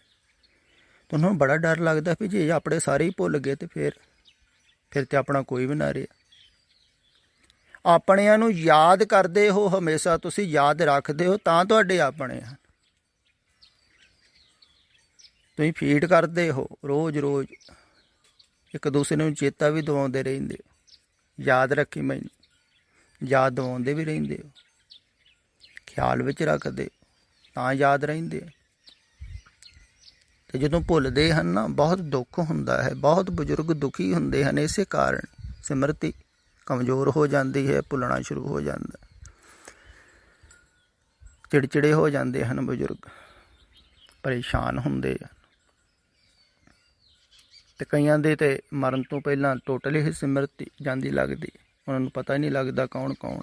ਤੁਹਾਨੂੰ ਬੜਾ ਡਰ ਲੱਗਦਾ ਵੀ ਜੇ ਆਪਣੇ ਸਾਰੇ ਹੀ ਭੁੱਲ ਗਏ ਤੇ ਫਿਰ ਤੇ ਆਪਣਾ ਕੋਈ ਵੀ ਨਾ ਰਿਹਾ। ਆਪਣਿਆਂ ਨੂੰ ਯਾਦ ਕਰਦੇ ਹੋ ਹਮੇਸ਼ਾ, ਤੁਸੀਂ ਯਾਦ ਰੱਖਦੇ ਹੋ ਤਾਂ ਤੁਹਾਡੇ ਆਪਣੇ ਹਨ। ਤੁਸੀਂ ਫੀਡ ਕਰਦੇ ਹੋ ਰੋਜ਼ ਰੋਜ਼, ਇੱਕ ਦੂਸਰੇ ਨੂੰ ਚੇਤਾ ਵੀ ਦਿਵਾਉਂਦੇ ਰਹਿੰਦੇ ਹੋ, ਯਾਦ ਰੱਖੀ ਮੈਨੂੰ, ਯਾਦ ਦਿਵਾਉਂਦੇ ਵੀ ਰਹਿੰਦੇ ਹੋ, ਖਿਆਲ ਵਿੱਚ ਰੱਖਦੇ ਤਾਂ ਯਾਦ ਰਹਿੰਦੇ। ਅਤੇ ਜਦੋਂ ਭੁੱਲਦੇ ਹਨ ਨਾ, ਬਹੁਤ ਦੁੱਖ ਹੁੰਦਾ ਹੈ। ਬਹੁਤ ਬਜ਼ੁਰਗ ਦੁਖੀ ਹੁੰਦੇ ਹਨ, ਇਸੇ ਕਾਰਨ ਸਿਮਰਤੀ ਕਮਜ਼ੋਰ ਹੋ ਜਾਂਦੀ ਹੈ, ਭੁੱਲਣਾ ਸ਼ੁਰੂ ਹੋ ਜਾਂਦਾ, ਚਿੜਚਿੜੇ ਹੋ ਜਾਂਦੇ ਹਨ ਬਜ਼ੁਰਗ, ਪਰੇਸ਼ਾਨ ਹੁੰਦੇ ਆ। ਅਤੇ ਕਈਆਂ ਦੇ ਤਾਂ ਮਰਨ ਤੋਂ ਪਹਿਲਾਂ ਟੋਟਲੀ ਹੀ ਸਿਮਰਤੀ ਜਾਂਦੀ ਲੱਗਦੀ, ਉਹਨਾਂ ਨੂੰ ਪਤਾ ਹੀ ਨਹੀਂ ਲੱਗਦਾ ਕੌਣ ਕੌਣ।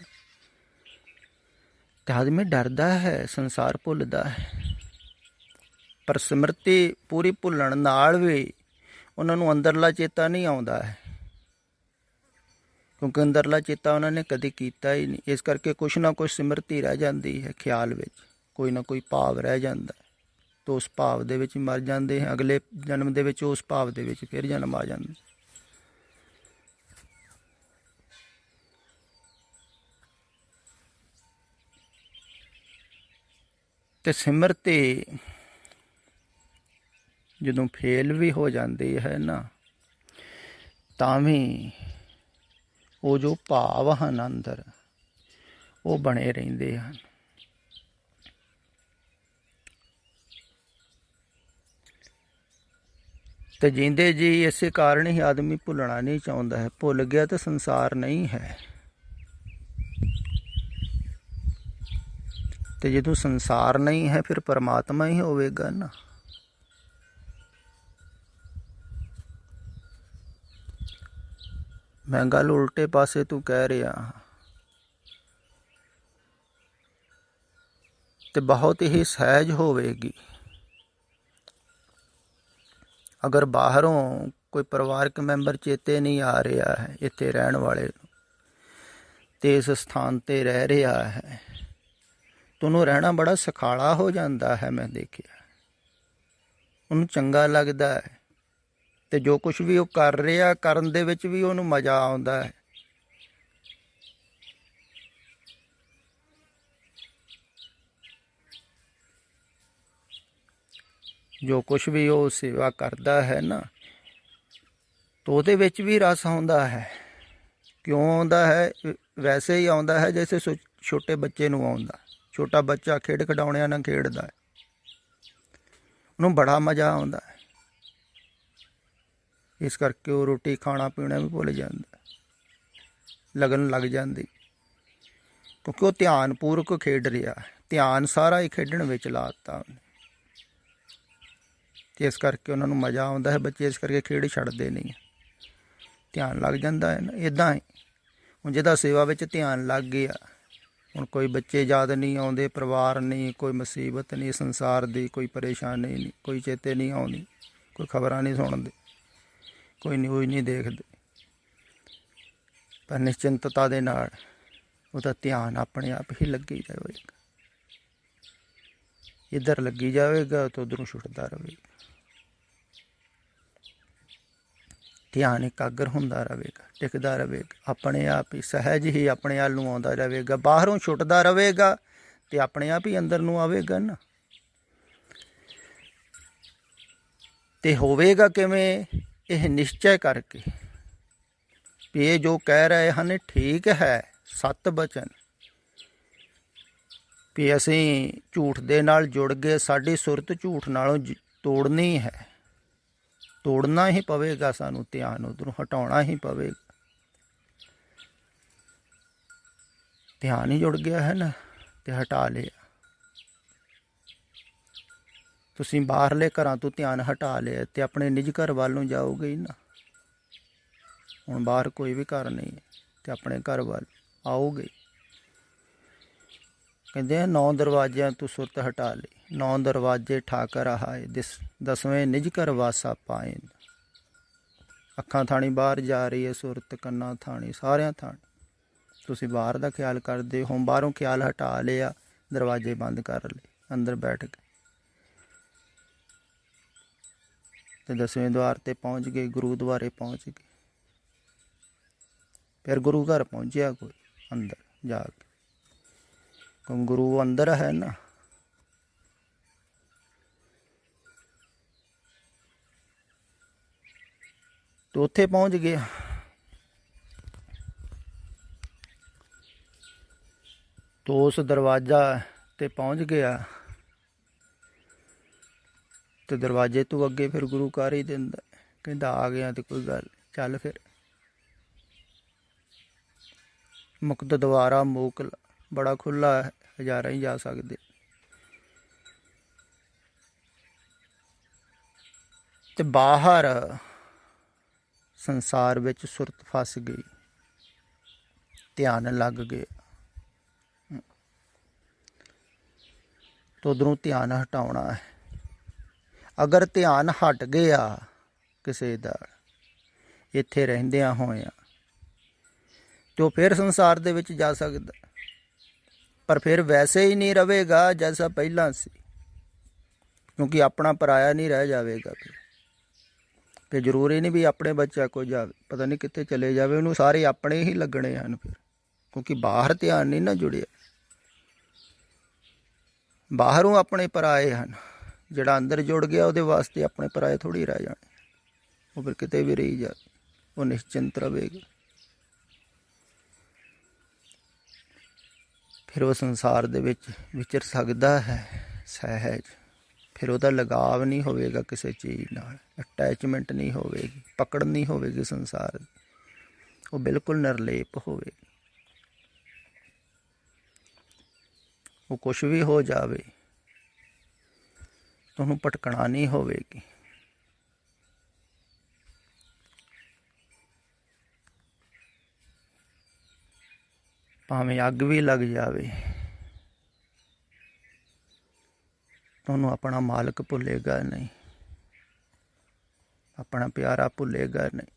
ਅਤੇ ਆਦਮੀ ਡਰਦਾ ਹੈ, ਸੰਸਾਰ ਭੁੱਲਦਾ ਹੈ, ਪਰ ਸਿਮਰਤੀ ਪੂਰੀ ਭੁੱਲਣ ਨਾਲ ਵੀ ਉਹਨਾਂ ਨੂੰ ਅੰਦਰਲਾ ਚੇਤਾ ਨਹੀਂ ਆਉਂਦਾ ਹੈ, ਕਿਉਂਕਿ ਅੰਦਰਲਾ ਚੇਤਾ ਉਹਨਾਂ ਨੇ ਕਦੇ ਕੀਤਾ ਹੀ ਨਹੀਂ। ਇਸ ਕਰਕੇ ਕੁਛ ਨਾ ਕੁਛ ਸਿਮਰਤੀ ਰਹਿ ਜਾਂਦੀ ਹੈ, ਖਿਆਲ ਵਿੱਚ ਕੋਈ ਨਾ ਕੋਈ ਭਾਵ ਰਹਿ ਜਾਂਦਾ, ਤਾਂ ਉਸ ਭਾਵ ਦੇ ਵਿੱਚ ਮਰ ਜਾਂਦੇ ਹੈ। ਅਗਲੇ ਜਨਮ ਦੇ ਵਿੱਚ ਉਸ ਭਾਵ ਦੇ ਵਿੱਚ ਫਿਰ ਜਨਮ ਆ ਜਾਂਦਾ। ਅਤੇ ਸਿਮਰਤੀ ਜਦੋਂ ਫੇਲ ਵੀ ਹੋ ਜਾਂਦੀ ਹੈ ਨਾ, ਤਾਂ ਵੀ ਉਹ ਜੋ ਭਾਵ ਹਨ ਅੰਦਰ, ਉਹ ਬਣੇ ਰਹਿੰਦੇ ਹਨ। ਅਤੇ ਜੀਂਦੇ ਜੀ ਇਸੇ ਕਾਰਨ ਹੀ ਆਦਮੀ ਭੁੱਲਣਾ ਨਹੀਂ ਚਾਹੁੰਦਾ ਹੈ। ਭੁੱਲ ਗਿਆ ਤਾਂ ਸੰਸਾਰ ਨਹੀਂ ਹੈ। ਅਤੇ ਜਦੋਂ ਸੰਸਾਰ ਨਹੀਂ ਹੈ, ਫਿਰ ਪਰਮਾਤਮਾ ਹੀ ਹੋਵੇਗਾ ਨਾ। ਮੈਂ ਗੱਲ ਉਲਟੇ ਪਾਸੇ ਤੂੰ ਕਹਿ ਰਿਹਾ ਹਾਂ, ਅਤੇ ਬਹੁਤ ਹੀ ਸਹਿਜ ਹੋਵੇਗੀ। ਅਗਰ ਬਾਹਰੋਂ ਕੋਈ ਪਰਿਵਾਰਕ ਮੈਂਬਰ ਚੇਤੇ ਨਹੀਂ ਆ ਰਿਹਾ ਹੈ, ਇੱਥੇ ਰਹਿਣ ਵਾਲੇ ਨੂੰ, ਅਤੇ ਇਸ ਸਥਾਨ 'ਤੇ ਰਹਿ ਰਿਹਾ ਹੈ, ਤਾਂ ਉਹਨੂੰ ਰਹਿਣਾ ਬੜਾ ਸੁਖਾਲਾ ਹੋ ਜਾਂਦਾ ਹੈ। ਮੈਂ ਦੇਖਿਆ, ਉਹਨੂੰ ਚੰਗਾ ਲੱਗਦਾ ਹੈ, ਅਤੇ ਜੋ ਕੁਛ ਵੀ ਉਹ ਕਰ ਰਿਹਾ, ਕਰਨ ਦੇ ਵਿੱਚ ਵੀ ਉਹਨੂੰ ਮਜ਼ਾ ਆਉਂਦਾ ਹੈ। ਜੋ ਕੁਛ ਵੀ ਉਹ ਸੇਵਾ ਕਰਦਾ ਹੈ ਨਾ, ਤਾਂ ਉਹਦੇ ਵਿੱਚ ਵੀ ਰਸ ਆਉਂਦਾ ਹੈ। ਕਿਉਂ ਆਉਂਦਾ ਹੈ? ਵੈਸੇ ਹੀ ਆਉਂਦਾ ਹੈ ਜੈਸੇ ਛੋਟੇ ਬੱਚੇ ਨੂੰ ਆਉਂਦਾ। ਛੋਟਾ ਬੱਚਾ ਖੇਡ ਖਿਡੌਣਿਆਂ ਨਾਲ ਖੇਡਦਾ ਹੈ, ਉਹਨੂੰ ਬੜਾ ਮਜ਼ਾ ਆਉਂਦਾ ਹੈ। ਇਸ ਕਰਕੇ ਉਹ ਰੋਟੀ ਖਾਣਾ ਪੀਣਾ ਵੀ ਭੁੱਲ ਜਾਂਦਾ, ਲਗਨ ਲੱਗ ਜਾਂਦੀ, ਕਿਉਂਕਿ ਉਹ ਧਿਆਨਪੂਰਵਕ ਖੇਡ ਰਿਹਾ ਹੈ। ਧਿਆਨ ਸਾਰਾ ਹੀ ਖੇਡਣ ਵਿੱਚ ਲਾ ਦਿੱਤਾ ਉਹਨੇ, ਅਤੇ ਇਸ ਕਰਕੇ ਉਹਨਾਂ ਨੂੰ ਮਜ਼ਾ ਆਉਂਦਾ ਹੈ। ਬੱਚੇ ਇਸ ਕਰਕੇ ਖੇਡ ਛੱਡਦੇ ਨਹੀਂ, ਧਿਆਨ ਲੱਗ ਜਾਂਦਾ ਹੈ ਨਾ। ਇੱਦਾਂ ਹੀ ਹੁਣ ਜਿਹਦਾ ਸੇਵਾ ਵਿੱਚ ਧਿਆਨ ਲੱਗ ਗਿਆ, ਹੁਣ ਕੋਈ ਬੱਚੇ ਯਾਦ ਨਹੀਂ ਆਉਂਦੇ, ਪਰਿਵਾਰ ਨਹੀਂ, ਕੋਈ ਮੁਸੀਬਤ ਨਹੀਂ ਸੰਸਾਰ ਦੀ, ਕੋਈ ਪਰੇਸ਼ਾਨੀ ਨਹੀਂ, ਕੋਈ ਚੇਤੇ ਨਹੀਂ ਆਉਂਦੀ, ਕੋਈ ਖਬਰਾਂ ਨਹੀਂ ਸੁਣਦੇ, ਕੋਈ ਨਿਊਜ਼ ਨਹੀਂ ਦੇਖਦੇ, ਪਰ ਨਿਸ਼ਚਿੰਤਤਾ ਦੇ ਨਾਲ ਉਹਦਾ ਧਿਆਨ ਆਪਣੇ ਆਪ ਹੀ ਲੱਗੀ ਜਾਵੇਗਾ। ਇੱਧਰ ਲੱਗੀ ਜਾਵੇਗਾ ਤਾਂ ਉੱਧਰੋਂ ਛੁੱਟਦਾ ਰਹੇਗਾ। ਧਿਆਨ ਇਕਾਗਰ ਹੁੰਦਾ ਰਹੇਗਾ, ਟਿਕਦਾ ਰਹੇਗਾ, ਆਪਣੇ ਆਪ ਹੀ ਸਹਿਜ ਹੀ ਆਪਣੇ ਵੱਲ ਨੂੰ ਆਉਂਦਾ ਰਹੇਗਾ। ਬਾਹਰੋਂ ਛੁੱਟਦਾ ਰਹੇਗਾ ਅਤੇ ਆਪਣੇ ਆਪ ਹੀ ਅੰਦਰ ਨੂੰ ਆਵੇਗਾ ਨਾ। ਅਤੇ ਹੋਵੇਗਾ ਕਿਵੇਂ? ਇਹ ਨਿਸ਼ਚੈ ਕਰਕੇ ਵੀ ਇਹ ਜੋ ਕਹਿ ਰਹੇ ਹਨ ਠੀਕ ਹੈ, ਸੱਤ ਬਚਨ, ਵੀ ਅਸੀਂ ਝੂਠ ਦੇ ਨਾਲ ਜੁੜ ਗਏ, ਸਾਡੀ ਸੁਰਤ ਝੂਠ ਨਾਲੋਂ ਤੋੜਨੀ ਹੈ, ਤੋੜਨਾ ਹੀ ਪਵੇਗਾ ਸਾਨੂੰ, ਧਿਆਨ ਉੱਧਰੋਂ ਹਟਾਉਣਾ ਹੀ ਪਵੇਗਾ। ਧਿਆਨ ਹੀ ਜੁੜ ਗਿਆ ਹੈ ਨਾ, ਅਤੇ ਹਟਾ ਲਿਆ। ਤੁਸੀਂ ਬਾਹਰਲੇ ਘਰਾਂ ਤੋਂ ਧਿਆਨ ਹਟਾ ਲਿਆ ਅਤੇ ਆਪਣੇ ਨਿੱਜ ਘਰ ਵੱਲ ਨੂੰ ਜਾਓਗੇ ਹੀ ਨਾ। ਹੁਣ ਬਾਹਰ ਕੋਈ ਵੀ ਘਰ ਨਹੀਂ ਹੈ, ਅਤੇ ਆਪਣੇ ਘਰ ਵੱਲ ਆਓਗੇ। ਕਹਿੰਦੇ ਆ 9 ਦਰਵਾਜ਼ਿਆਂ ਤੋਂ ਸੁਰਤ ਹਟਾ ਲਈ, 9 ਦਰਵਾਜ਼ੇ ਠਾਕਰ ਆਏ, 10ਵੇਂ ਨਿਜ ਘਰ ਵਾਸਾ ਪਾਏ। ਅੱਖਾਂ ਥਾਣੀ ਬਾਹਰ ਜਾ ਰਹੀ ਹੈ ਸੁਰਤ, ਕੰਨਾਂ ਥਾਣੀ, ਸਾਰਿਆਂ ਥਾਣੀ ਤੁਸੀਂ ਬਾਹਰ ਦਾ ਖਿਆਲ ਕਰਦੇ ਹੋ। ਬਾਹਰੋਂ ਖਿਆਲ ਹਟਾ ਲਿਆ, ਦਰਵਾਜ਼ੇ ਬੰਦ ਕਰ ਲਏ, ਅੰਦਰ ਬੈਠ ਗਏ, ਅਤੇ 10ਵੇਂ ਦੁਆਰ 'ਤੇ ਪਹੁੰਚ ਗਏ, ਗੁਰੂ ਦੁਆਰੇ ਪਹੁੰਚ ਗਏ। ਫਿਰ ਗੁਰੂ ਘਰ ਪਹੁੰਚਿਆ ਕੋਈ ਅੰਦਰ ਜਾ ਕੇ, ਕਿਉਂ ਗੁਰੂ ਅੰਦਰ ਹੈ ਨਾ। ਤੇ ਉੱਥੇ ਪਹੁੰਚ ਗਿਆ। ਤੋ ਉਸ ਦਰਵਾਜ਼ਾ ਤੇ ਪਹੁੰਚ ਗਿਆ ਤੇ ਦਰਵਾਜ਼ੇ ਤੋਂ ਅੱਗੇ ਫਿਰ ਗੁਰੂ ਕਰ ਹੀ ਦਿੰਦਾ, ਕਹਿੰਦਾ ਆ ਗਿਆ ਤੇ ਕੋਈ ਗੱਲ ਚੱਲ ਫਿਰ। ਮੁਕਤ ਦੁਆਰਾ ਮੋਕਲ ਬੜਾ ਖੁੱਲ੍ਹਾ ਹੈ, ਹਜ਼ਾਰਾਂ ਹੀ ਜਾ ਸਕਦੇ। ਤੇ ਬਾਹਰ ਸੰਸਾਰ ਵਿੱਚ ਸੁਰਤ ਫਸ ਗਈ, ਧਿਆਨ ਲੱਗ ਗਿਆ। ਤੇ ਉੱਧਰੋਂ ਧਿਆਨ ਹਟਾਉਣਾ ਹੈ। ਅਗਰ ਧਿਆਨ ਹਟ ਗਿਆ ਕਿਸੇ ਦਾ ਇੱਥੇ ਰਹਿੰਦਿਆਂ ਹੋਇਆਂ, ਤੇ ਉਹ ਫਿਰ ਸੰਸਾਰ ਦੇ ਵਿੱਚ ਜਾ ਸਕਦਾ, ਪਰ ਫਿਰ ਵੈਸੇ ਹੀ ਨਹੀਂ ਰਹੇਗਾ ਜੈਸਾ ਪਹਿਲਾਂ ਸੀ, ਕਿਉਂਕਿ ਆਪਣਾ ਪਰਾਇਆ ਨਹੀਂ ਰਹਿ ਜਾਵੇਗਾ। ਫਿਰ ਜ਼ਰੂਰੀ ਨਹੀਂ ਵੀ ਆਪਣੇ ਬੱਚਾ ਕੋਲ ਜਾਵੇ, ਪਤਾ ਨਹੀਂ ਕਿੱਥੇ ਚਲੇ ਜਾਵੇ, ਉਹਨੂੰ ਸਾਰੇ ਆਪਣੇ ਹੀ ਲੱਗਣੇ ਹਨ ਫਿਰ, ਕਿਉਂਕਿ ਬਾਹਰ ਧਿਆਨ ਨਹੀਂ ਨਾ ਜੁੜਿਆ। ਬਾਹਰੋਂ ਆਪਣੇ ਪਰਾਏ ਹਨ, ਜਿਹੜਾ ਅੰਦਰ ਜੁੜ ਗਿਆ ਉਹਦੇ ਵਾਸਤੇ ਆਪਣੇ ਪਰਾਏ ਥੋੜ੍ਹੀ ਰਹਿ ਜਾਣੇ, ਉਹ ਫਿਰ ਕਿਤੇ ਵੀ ਰਹੀ ਜਾਵੇ, ਉਹ ਨਿਸ਼ਚਿੰਤ ਰਹੇਗਾ। ਫਿਰ ਉਹ ਸੰਸਾਰ ਦੇ ਵਿੱਚ ਵਿਚਰ ਸਕਦਾ ਹੈ ਸਹਿਜ। ਫਿਰ ਉਹਦਾ ਲਗਾਵ ਨਹੀਂ ਹੋਵੇਗਾ ਕਿਸੇ ਚੀਜ਼ ਨਾਲ, ਅਟੈਚਮੈਂਟ ਨਹੀਂ ਹੋਵੇਗੀ, ਪਕੜ ਨਹੀਂ ਹੋਵੇਗੀ ਸੰਸਾਰ ਦੀ, ਉਹ ਬਿਲਕੁਲ ਨਿਰਲੇਪ ਹੋਵੇਗੀ। ਉਹ ਕੁਛ ਵੀ ਹੋ ਜਾਵੇ ਤੁਹਾਨੂੰ ਭਟਕਣਾ ਨਹੀਂ ਹੋਵੇਗੀ। ਭਾਵੇਂ ਅੱਗ ਵੀ ਲੱਗ ਜਾਵੇ, ਤੁਹਾਨੂੰ ਆਪਣਾ ਮਾਲਕ ਭੁੱਲੇਗਾ ਨਹੀਂ, ਆਪਣਾ ਪਿਆਰਾ ਭੁੱਲੇਗਾ ਨਹੀਂ।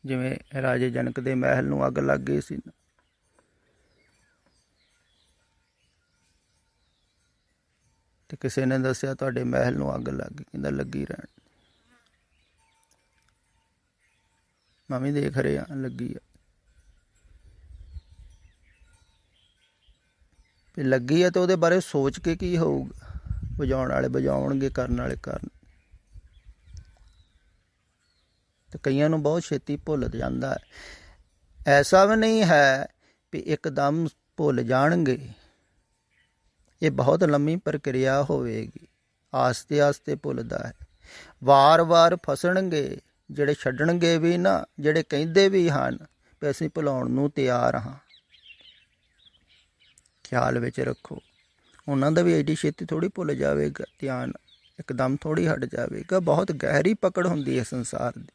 ਜਿਵੇਂ ਰਾਜੇ ਜਨਕ ਦੇ ਮਹਿਲ ਨੂੰ ਅੱਗ ਲੱਗ ਗਈ ਸੀ, ਤੇ ਕਿਸੇ ਨੇ ਦੱਸਿਆ ਤੁਹਾਡੇ ਮਹਿਲ ਨੂੰ ਅੱਗ ਲੱਗ ਗਈ, ਕਹਿੰਦਾ ਲੱਗੀ ਰਹਿਣ, ਮੈਂ ਵੀ ਦੇਖ ਰਿਹਾ ਲੱਗੀ ਆ। ਤੇ ਲੱਗੀ ਆ ਤੇ ਉਹਦੇ ਬਾਰੇ ਸੋਚ ਕੇ ਕੀ ਹੋਊਗਾ, ਬੁਝਾਉਣ ਵਾਲੇ ਬੁਝਾਉਣਗੇ, ਕਰਨ ਵਾਲੇ ਕਰਨ। ਤੇ ਕਈਆਂ ਨੂੰ ਬਹੁਤ ਛੇਤੀ ਭੁੱਲ ਜਾਂਦਾ ਹੈ। ਐਸਾ ਵੀ ਨਹੀਂ ਹੈ ਵੀ ਇੱਕਦਮ ਭੁੱਲ ਜਾਣਗੇ, ਇਹ ਬਹੁਤ ਲੰਮੀ ਪ੍ਰਕਿਰਿਆ ਹੋਵੇਗੀ, ਆਸਤੇ ਆਸਤੇ ਭੁੱਲਦਾ ਹੈ। ਵਾਰ-ਵਾਰ ਫਸਣਗੇ, ਜਿਹੜੇ ਛੱਡਣਗੇ ਵੀ ਨਾ, ਜਿਹੜੇ ਕਹਿੰਦੇ ਵੀ ਹਨ ਵੀ ਅਸੀਂ ਭੁਲਾਉਣ ਨੂੰ ਤਿਆਰ ਹਾਂ। ਖਿਆਲ ਵਿੱਚ ਰੱਖੋ, ਉਹਨਾਂ ਦਾ ਵੀ ਐਡੀ ਛੇਤੀ ਥੋੜ੍ਹੀ ਭੁੱਲ ਜਾਵੇਗਾ, ਧਿਆਨ ਇੱਕਦਮ ਥੋੜ੍ਹੀ ਹਟ ਜਾਵੇਗਾ। ਬਹੁਤ ਗਹਿਰੀ ਪਕੜ ਹੁੰਦੀ ਹੈ ਸੰਸਾਰ ਦੀ।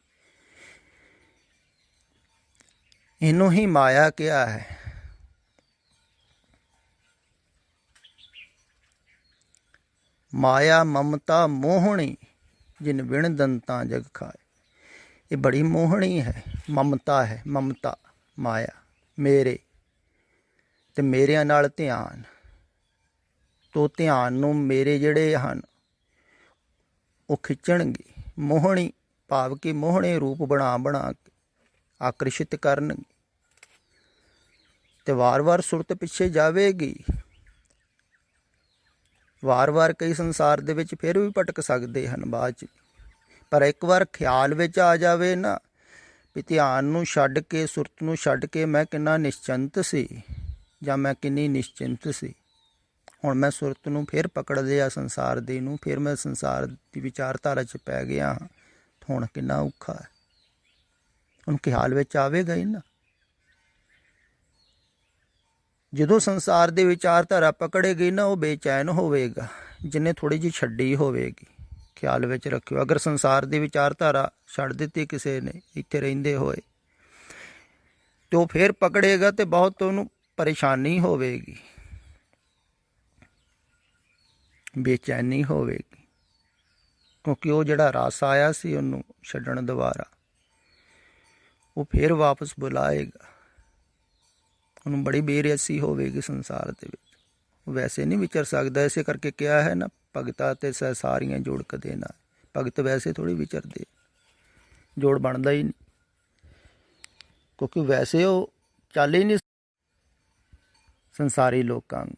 ਇਹਨੂੰ ਹੀ ਮਾਇਆ ਕਿਹਾ ਹੈ। ਮਾਇਆ ਮਮਤਾ ਮੋਹਣੀ, ਜਿਨ ਵਿਣ ਦੰਤਾਂ ਜਗ ਖਾਏ। ਇਹ ਬੜੀ ਮੋਹਣੀ ਹੈ, ਮਮਤਾ ਹੈ, ਮਮਤਾ ਮਾਇਆ, ਮੇਰੇ ਤੇ ਮੇਰਿਆਂ ਨਾਲ ਧਿਆਨ। ਤੋ ਧਿਆਨ ਨੂੰ ਮੇਰੇ ਜਿਹੜੇ ਹਨ ਉਹ ਖਿੱਚਣਗੇ। ਮੋਹਣੀ ਭਾਵ ਕਿ ਮੋਹਣੇ ਰੂਪ ਬਣਾ ਬਣਾ ਕੇ ਆਕਰਸ਼ਿਤ ਕਰਨਗੇ, ਤੇ ਵਾਰ-ਵਾਰ ਸੁਰਤ ਪਿੱਛੇ ਜਾਵੇਗੀ। ਵਾਰ-ਵਾਰ ਕਈ ਸੰਸਾਰ ਦੇ ਵਿੱਚ ਫਿਰ ਵੀ ਭਟਕ ਸਕਦੇ ਹਨ ਬਾਅਦ 'ਚ, ਪਰ ਇੱਕ ਵਾਰ ਖਿਆਲ ਵਿੱਚ ਆ ਜਾਵੇ ਨਾ ਵੀ ਧਿਆਨ ਨੂੰ ਛੱਡ ਕੇ, ਸੁਰਤ ਨੂੰ ਛੱਡ ਕੇ ਮੈਂ ਕਿੰਨਾ ਨਿਸ਼ਚਿੰਤ ਸੀ ਜਾਂ ਮੈਂ ਕਿੰਨੀ ਨਿਸ਼ਚਿੰਤ ਸੀ, ਹੁਣ ਮੈਂ ਸੁਰਤ ਨੂੰ ਫਿਰ ਪਕੜ ਲਿਆ ਸੰਸਾਰ ਦੀ ਨੂੰ, ਫਿਰ ਮੈਂ ਸੰਸਾਰ ਦੀ ਵਿਚਾਰਧਾਰਾ 'ਚ ਪੈ ਗਿਆ ਹਾਂ, ਹੁਣ ਕਿੰਨਾ ਔਖਾ ਹੈ। ਹੁਣ ਖਿਆਲ ਵਿੱਚ ਆਵੇਗਾ ਹੀ ਨਾ। ਜਦੋਂ ਸੰਸਾਰ ਦੀ ਵਿਚਾਰਧਾਰਾ ਪਕੜੇਗੀ ਨਾ, ਉਹ ਬੇਚੈਨ ਹੋਵੇਗਾ ਜਿਹਨੇ ਥੋੜ੍ਹੀ ਜਿਹੀ ਛੱਡੀ ਹੋਵੇਗੀ। ਖਿਆਲ ਵਿੱਚ ਰੱਖਿਓ, ਅਗਰ ਸੰਸਾਰ ਦੀ ਵਿਚਾਰਧਾਰਾ ਛੱਡ ਦਿੱਤੀ ਕਿਸੇ ਨੇ ਇੱਥੇ ਰਹਿੰਦੇ ਹੋਏ, ਤੇ ਉਹ ਫਿਰ ਪਕੜੇਗਾ ਤੇ ਬਹੁਤ ਉਹਨੂੰ ਪਰੇਸ਼ਾਨੀ ਹੋਵੇਗੀ, ਬੇਚੈਨੀ ਹੋਵੇਗੀ, ਕਿਉਂਕਿ ਉਹ ਜਿਹੜਾ ਰਸ ਆਇਆ ਸੀ ਉਹਨੂੰ ਛੱਡਣ ਦੁਬਾਰਾ, ਉਹ ਫਿਰ ਵਾਪਸ ਬੁਲਾਏਗਾ। ਉਹਨੂੰ ਬੜੀ ਬੇਰਸੀ ਹੋਵੇਗੀ ਸੰਸਾਰ ਦੇ ਵਿੱਚ, ਉਹ ਵੈਸੇ ਨਹੀਂ ਵਿਚਰ ਸਕਦਾ। ਇਸੇ ਕਰਕੇ ਕਿਹਾ ਹੈ ਨਾ, ਭਗਤਾ ਤੇ ਸਾਰੀਆਂ ਜੋੜ ਕਦੇ ਨਾ। ਭਗਤ ਵੈਸੇ ਥੋੜ੍ਹੀ ਵਿਚਰਦੇ, ਜੋੜ ਬਣਦਾ ਹੀ ਨਹੀਂ, ਕਿਉਂਕਿ ਵੈਸੇ ਉਹ ਚੱਲ ਹੀ ਨਹੀਂ ਸੰਸਾਰੀ ਲੋਕਾਂ ਨੂੰ।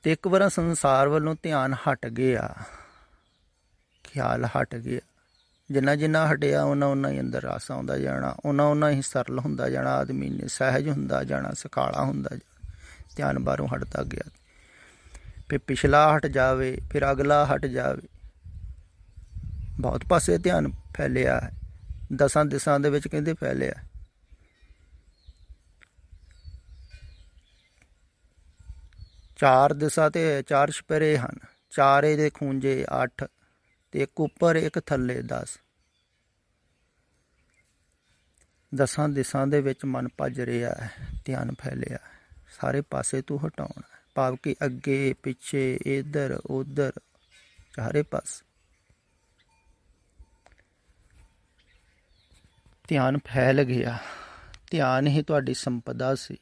ਤੇ ਇੱਕ ਵਾਰ ਸੰਸਾਰ ਵੱਲੋਂ ਧਿਆਨ ਹਟ ਗਿਆ, ਖਿਆਲ ਹਟ ਗਿਆ, ਜਿੰਨਾ ਜਿੰਨਾ ਹਟਿਆ ਉਹਨਾਂ ਹੀ ਅੰਦਰ ਰਸ ਆਉਂਦਾ ਜਾਣਾ, ਉਹਨਾਂ ਹੀ ਸਰਲ ਹੁੰਦਾ ਜਾਣਾ, ਆਦਮੀ ਨੇ ਸਹਿਜ ਹੁੰਦਾ ਜਾਣਾ, ਸੁਖਾਲਾ ਹੁੰਦਾ ਜਾਣਾ, ਧਿਆਨ ਬਾਹਰੋਂ ਹਟਦਾ ਗਿਆ। ਫਿਰ ਪਿਛਲਾ ਹਟ ਜਾਵੇ, ਫਿਰ ਅਗਲਾ ਹਟ ਜਾਵੇ, ਬਹੁਤ ਪਾਸੇ ਧਿਆਨ ਫੈਲਿਆ ਹੈ, 10 ਦਿਸ਼ਾ ਦੇ ਵਿੱਚ ਕਹਿੰਦੇ ਫੈਲਿਆ। ਚਾਰ ਦਿਸ਼ਾ ਤੇ 4 ਛਪੇਰੇ ਹਨ, 4 ਇਹਦੇ ਖੂੰਜੇ 8 ਤੇ ਇੱਕ ਉੱਪਰ ਇੱਕ ਥੱਲੇ 10। 10 ਦਿਸ਼ਾ ਦੇ ਵਿੱਚ ਮਨ ਭੱਜ ਰਿਹਾ ਹੈ, ਧਿਆਨ ਫੈਲਿਆ, ਸਾਰੇ ਪਾਸੇ ਤੂੰ ਹਟਾਉਣਾ, ਭਾਵ ਕਿ ਅੱਗੇ ਪਿੱਛੇ ਇੱਧਰ ਉੱਧਰ ਚਾਰੇ ਪਾਸੇ ਧਿਆਨ ਫੈਲ ਗਿਆ। ਧਿਆਨ ਹੀ ਤੁਹਾਡੀ ਸੰਪਦਾ ਸੀ।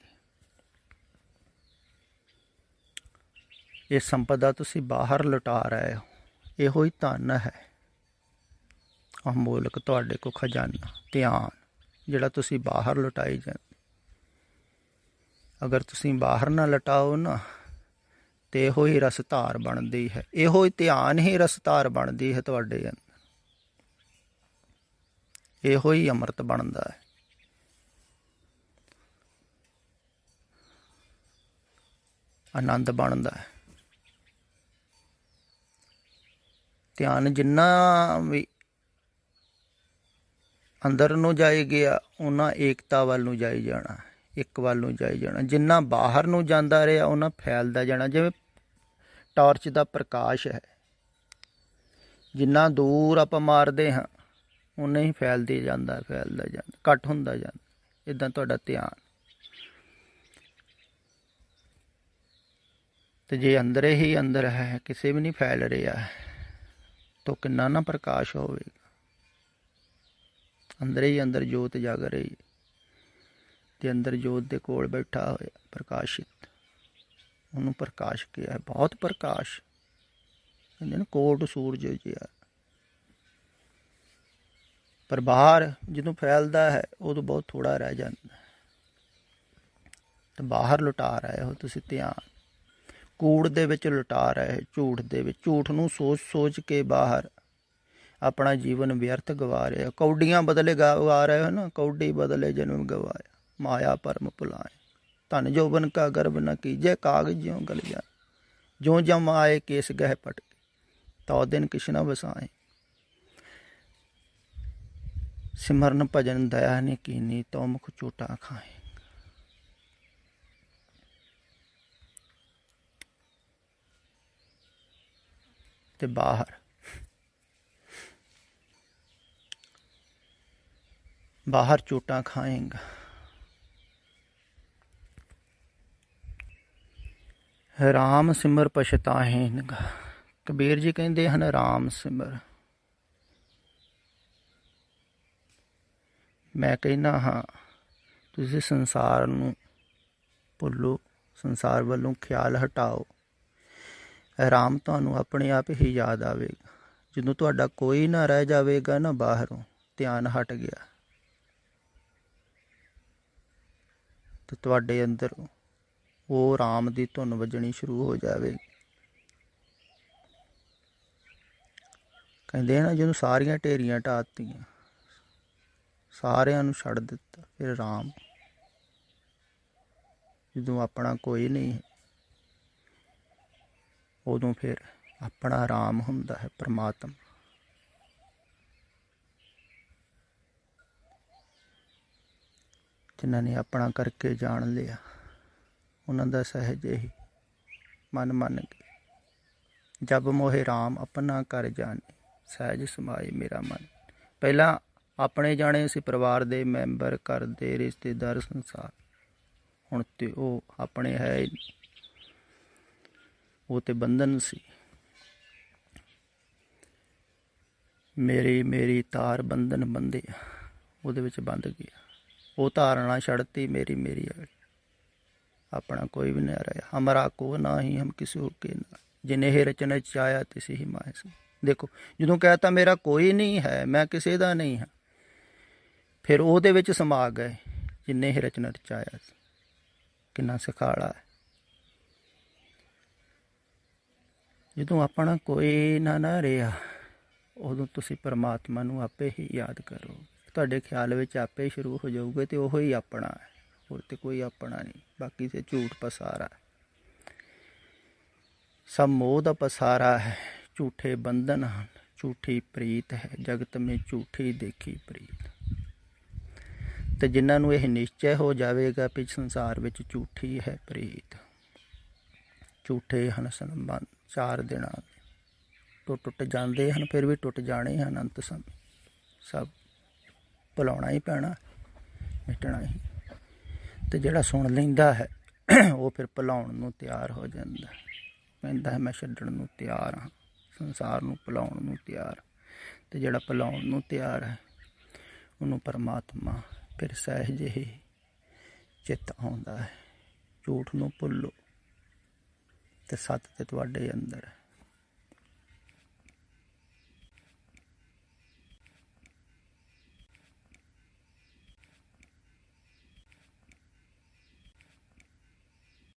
ਇਹ ਸੰਪਦਾ ਤੁਸੀਂ ਬਾਹਰ ਲੁਟਾ ਰਹੇ ਹੋ, ਇਹੋ ਹੀ ਧਨ ਹੈ, ਅਮੋਲਕ ਤੁਹਾਡੇ ਕੋਲ ਖਜ਼ਾਨਾ ਧਿਆਨ, ਜਿਹੜਾ ਤੁਸੀਂ ਬਾਹਰ ਲੁਟਾਈ ਜਾਂਦੇ। ਅਗਰ ਤੁਸੀਂ ਬਾਹਰ ਨਾ ਲਟਾਓ ਨਾ, ਤੇ ਇਹੋ ਹੀ ਰਸਧਾਰ ਬਣਦੀ ਹੈ, ਇਹੋ ਹੀ ਧਿਆਨ ਹੀ ਰਸਧਾਰ ਬਣਦੀ ਹੈ ਤੁਹਾਡੇ ਅੰਦਰ, ਇਹੋ ਹੀ ਅੰਮ੍ਰਿਤ ਬਣਦਾ ਹੈ। ਆਨੰਦ ਬਣਦਾ ਹੈ। ਧਿਆਨ ਜਿੰਨਾ ਵੀ ਅੰਦਰ ਨੂੰ ਜਾਈ ਗਿਆ, ਉਹਨਾਂ ਏਕਤਾ ਵੱਲ ਨੂੰ ਜਾਈ ਜਾਣਾ, ਇੱਕ ਵੱਲ ਨੂੰ ਜਾਈ ਜਾਣਾ। ਜਿੰਨਾ ਬਾਹਰ ਨੂੰ ਜਾਂਦਾ ਰਿਹਾ, ਉਹਨਾਂ ਫੈਲਦਾ ਜਾਣਾ। ਜਿਵੇਂ ਟਾਰਚ ਦਾ ਪ੍ਰਕਾਸ਼ ਹੈ, ਜਿੰਨਾ ਦੂਰ ਆਪਾਂ ਮਾਰਦੇ ਹਾਂ, ਉਨਾ ਹੀ ਫੈਲਦਾ ਜਾਂਦਾ, ਘੱਟ ਹੁੰਦਾ ਜਾਂਦਾ। ਇੱਦਾਂ ਤੁਹਾਡਾ ਧਿਆਨ, ਤੇ ਜੇ ਅੰਦਰ ਹੀ ਅੰਦਰ ਹੈ, ਕਿਸੇ ਵੀ ਨਹੀਂ ਫੈਲ ਰਿਹਾ, ਤਾਂ ਕਿੰਨਾ ਨਾ ਪ੍ਰਕਾਸ਼ ਹੋਵੇਗਾ। ਅੰਦਰ ਹੀ ਅੰਦਰ ਜੋਤ ਜਗ ਰਹੀ, ਤੇ ਅੰਦਰ ਜੋਤ ਦੇ ਕੋਲ ਬੈਠਾ ਹੋਇਆ ਪ੍ਰਕਾਸ਼ਿਤ, ਉਹਨੂੰ ਪ੍ਰਕਾਸ਼ ਕਿਹਾ। ਬਹੁਤ ਪ੍ਰਕਾਸ਼, ਕਹਿੰਦੇ ਨੇ ਕੋਟ ਸੂਰਜ ਜਿਹਾ। ਪਰ ਬਾਹਰ ਜਦੋਂ ਫੈਲਦਾ ਹੈ, ਉਦੋਂ ਬਹੁਤ ਥੋੜ੍ਹਾ ਰਹਿ ਜਾਂਦਾ। ਤੇ ਬਾਹਰ ਲੁਟਾ ਰਹੇ ਹੋ ਤੁਸੀਂ ਧਿਆਨ, ਕੂੜ ਦੇ ਵਿੱਚ ਲੁਟਾ ਰਹੇ, ਝੂਠ ਦੇ ਵਿੱਚ, ਝੂਠ ਨੂੰ ਸੋਚ ਸੋਚ ਕੇ ਬਾਹਰ ਆਪਣਾ ਜੀਵਨ ਵਿਅਰਥ ਗਵਾ ਰਿਹਾ। ਕੌਡੀਆਂ ਬਦਲੇ ਗਵਾ ਰਹੇ ਹੋ ਨਾ, ਕੌਡੀ ਬਦਲੇ ਜਨਮ ਗਵਾਇਆ, ਮਾਇਆ ਪਰਮ ਭੁਲਾਏ। ਧਨ ਜੋਬਨ ਕਾ ਗਰਭ ਨ ਕੀਜੈ, ਕਾਗਜ਼ ਜਿਉਂ ਗਲ ਜਾਏ, ਜੋ ਜਮ ਆਏ ਕੇਸ ਗਹਿ ਪਟਕੇ, ਤਉ ਦਿਨ ਕਿਛ ਨ ਵਸਾਏ। ਸਿਮਰਨ ਭਜਨ ਦਇਆ ਨੇ ਕੀਨੀ, ਤਉ ਮੁਖ ਝੂਟਾ ਖਾਏ। ਤੇ ਬਾਹਰ ਝੂਟਾਂ ਖਾਏਗਾ। ਰਾਮ ਸਿਮਰ ਪਛਤਾਹੇਂਗਾ। ਕਬੀਰ ਜੀ ਕਹਿੰਦੇ ਹਨ, ਰਾਮ ਸਿਮਰ। ਮੈਂ ਕਹਿੰਦਾ ਹਾਂ, ਤੁਸੀਂ ਸੰਸਾਰ ਨੂੰ ਭੁੱਲੋ, ਸੰਸਾਰ ਵੱਲੋਂ ਖਿਆਲ ਹਟਾਓ। ਰਾਮ ਤੁਹਾਨੂੰ ਆਪਣੇ ਆਪ ਹੀ ਯਾਦ ਆਵੇਗਾ। ਜਦੋਂ ਤੁਹਾਡਾ ਕੋਈ ਨਾ ਰਹਿ ਜਾਵੇਗਾ ਨਾ, ਬਾਹਰੋਂ ਧਿਆਨ ਹਟ ਗਿਆ, ਤੇ ਤੁਹਾਡੇ ਅੰਦਰ ਉਹ ਰਾਮ ਦੀ ਧੁਨ ਵੱਜਣੀ ਸ਼ੁਰੂ ਹੋ ਜਾਵੇਗੀ। ਕਹਿੰਦੇ ਨਾ, ਜਦੋਂ ਸਾਰੀਆਂ ਢੇਰੀਆਂ ਢਾਹਤੀਆਂ, ਸਾਰਿਆਂ ਨੂੰ ਛੱਡ ਦਿੱਤਾ, ਫਿਰ ਰਾਮ, ਜਦੋਂ ਆਪਣਾ ਕੋਈ ਨਹੀਂ, ਉਦੋਂ ਫਿਰ ਆਪਣਾ ਰਾਮ ਹੁੰਦਾ ਹੈ, ਪਰਮਾਤਮਾ। ਜਿਨ੍ਹਾਂ ਨੇ ਆਪਣਾ ਕਰਕੇ ਜਾਣ ਲਿਆ, ਉਹਨਾਂ ਦਾ ਸਹਿਜ ਹੀ ਮਨ ਕੇ, ਜਬ ਮੋਹੇ ਰਾਮ ਆਪਣਾ ਕਰ ਜਾਣੇ, ਸਹਿਜ ਸਮਾਏ ਮੇਰਾ ਮਨ। ਪਹਿਲਾਂ ਆਪਣੇ ਜਾਣੇ ਸੀ, ਪਰਿਵਾਰ ਦੇ ਮੈਂਬਰ, ਘਰ ਦੇ ਰਿਸ਼ਤੇਦਾਰ, ਸੰਸਾਰ। ਹੁਣ ਤੇ ਉਹ ਆਪਣੇ ਹੈ ਹੀ ਨਹੀਂ, ਉਹ ਤੇ ਬੰਧਨ ਸੀ। ਮੇਰੀ ਤਾਰ ਬੰਧਨ ਬੰਧਿਆ, ਉਹਦੇ ਵਿੱਚ ਬੰਧ ਗਿਆ। ਉਹ ਧਾਰਨਾ ਛੱਡਤੀ, ਮੇਰੀ ਵਾਲੀ। ਆਪਣਾ ਕੋਈ ਵੀ ਨਹੀਂ ਰਿਹਾ। ਹਮਾਰਾ ਕੋ ਨਾ ਹੀ ਹਮ ਕਿਸੇ ਹੋਰ ਕੇ ਨਾ, ਜਿਨੇ ਇਹ ਰਚਨਾ ਚਾਹਿਆ ਤਿਸੇ ਹੀ ਮਾਹਿ ਸਮ। ਦੇਖੋ, ਜਦੋਂ ਕਹਿਤਾ ਮੇਰਾ ਕੋਈ ਨਹੀਂ ਹੈ, ਮੈਂ ਕਿਸੇ ਦਾ ਨਹੀਂ ਹਾਂ, ਫਿਰ ਉਹਦੇ ਵਿੱਚ ਸਮਾ ਗਏ ਜਿੰਨੇ ਇਹ ਰਚਨਾ ਰਚਾਇਆ ਸੀ। ਕਿੰਨਾ ਸੁਖਾਲਾ ਹੈ। ਜਦੋਂ ਆਪਣਾ ਕੋਈ ਨਾ ਰਿਹਾ, ਉਦੋਂ ਤੁਸੀਂ ਪਰਮਾਤਮਾ ਨੂੰ ਆਪੇ ਹੀ ਯਾਦ ਕਰੋ। ਤੁਹਾਡੇ ਖਿਆਲ ਵਿੱਚ ਆਪੇ ਸ਼ੁਰੂ ਹੋ ਜਾਊਗੇ ਤੇ ਉਹ ਹੀ ਆਪਣਾ ਹੈ, ਹੋਰ ਤੇ ਕੋਈ ਆਪਣਾ ਨਹੀਂ। ਬਾਕੀ ਤੇ ਝੂਠ ਪਸਾਰਾ, ਸਭ ਮੋਹ ਦਾ ਪਸਾਰਾ ਹੈ। ਝੂਠੇ ਬੰਧਨ ਹਨ, ਝੂਠੀ ਪ੍ਰੀਤ ਹੈ, ਜਗਤ ਮੇਂ ਝੂਠੀ ਦੇਖੀ ਪ੍ਰੀਤ। ਤੇ ਜਿਨ੍ਹਾਂ ਨੂੰ ਇਹ ਨਿਸ਼ਚੈ ਹੋ ਜਾਵੇਗਾ ਵੀ ਸੰਸਾਰ ਵਿੱਚ ਝੂਠੀ ਹੈ ਪ੍ਰੀਤ, ਝੂਠੇ ਹਨ ਸੰਬੰਧ, 4 ਦਿਨਾਂ ਟੁੱਟ ਜਾਂਦੇ ਹਨ, ਫਿਰ ਵੀ ਟੁੱਟ ਜਾਣੇ ਹਨ। ਅੰਤ ਸਮੇਂ ਸਭ ਭੁਲਾਉਣਾ ਹੀ ਪੈਣਾ, ਮਿਟਣਾ ਹੀ। ਤੇ ਜਿਹੜਾ ਸੁਣ ਲੈਂਦਾ ਹੈ ਉਹ ਫਿਰ ਭੁਲਾਉਣ ਨੂੰ ਤਿਆਰ ਹੋ ਜਾਂਦਾ, ਕਹਿੰਦਾ ਹੈ ਮੈਂ ਛੱਡਣ ਨੂੰ ਤਿਆਰ ਹਾਂ, ਸੰਸਾਰ ਨੂੰ ਭੁਲਾਉਣ ਨੂੰ ਤਿਆਰ। ਤੇ ਜਿਹੜਾ ਭੁਲਾਉਣ ਨੂੰ ਤਿਆਰ ਹੈ ਉਹਨੂੰ ਪਰਮਾਤਮਾ ਫਿਰ ਸਹਿਜ ਹੀ ਚਿੱਤ ਆਉਂਦਾ ਹੈ। ਝੂਠ ਨੂੰ ਭੁੱਲੋ ਤੇ ਸੱਚ ਤੇ ਤੁਹਾਡੇ ਅੰਦਰ ਹੈ।